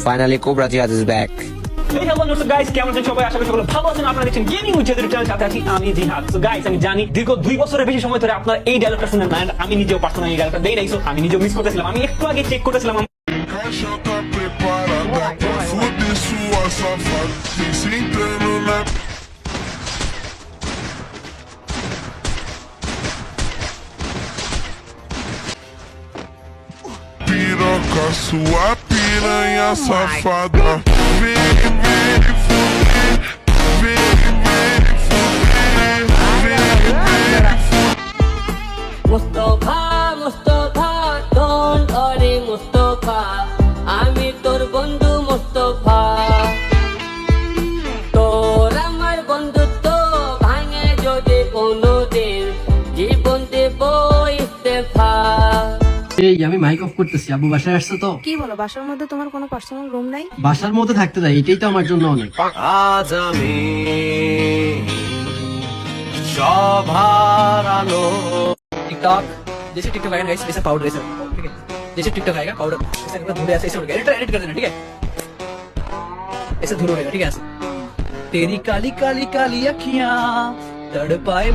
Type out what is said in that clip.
Finally, Cobra Jihad is back. Hey, hello, what's up, guys? কেমন আছেন সবাই? আশা করি সকলে ভালো আছেন। আপনারা দেখছেন গেমিং উইথ জিহাদের চ্যানেল, সাথে আছি আমি জিহাদ। সো গাইস, আমি জানি দীর্ঘ 2 বছরের বেশি সময় ধরে আপনারা এই ডায়লগটা শুনেন না। আমি নিজেও পার্সোনালি এই ডায়লগটা দেই নাই, সো আমি নিজেও মিস করতেছিলাম। আমি একটু আগে চেক করতেছিলাম Caixa tá preparada pra foder sua safada. Vem sentando na piroca, sua piranha safada. Vem, vem, fuder. Vem, vem, fuder. Vem, vem, Mustafa Mustafa don't worry Mustafa আমি তোর বন্ধু মুস্তফা তোর আমার বন্ধুত্ব ভাঙে যদি কোনোদিন জীবন দেব ইস্তেফা। এই আমি মাইক অফ করতেছি, আব্বু বাসায় আসছে তো। কি বলো, বাসার মধ্যে তোমার কোনো পার্সোনাল রুম নাই? বাসার মধ্যে থাকতে দেয়, এটাই তো আমার জন্য অনেক। আজ আমি সবার আলো टिकटॉक जैसे टिकटॉक आएगा गाइस वैसे पाउडर ऐसा, ठीक है? जैसे टिकटॉक आएगा पाउडर ऐसा करके धुले ऐसे उड़ गया, एडिट कर देना, ठीक है? ऐसे धुल होगा, ठीक है? ऐसे तेरी काली काली काली अखियां तड़पाए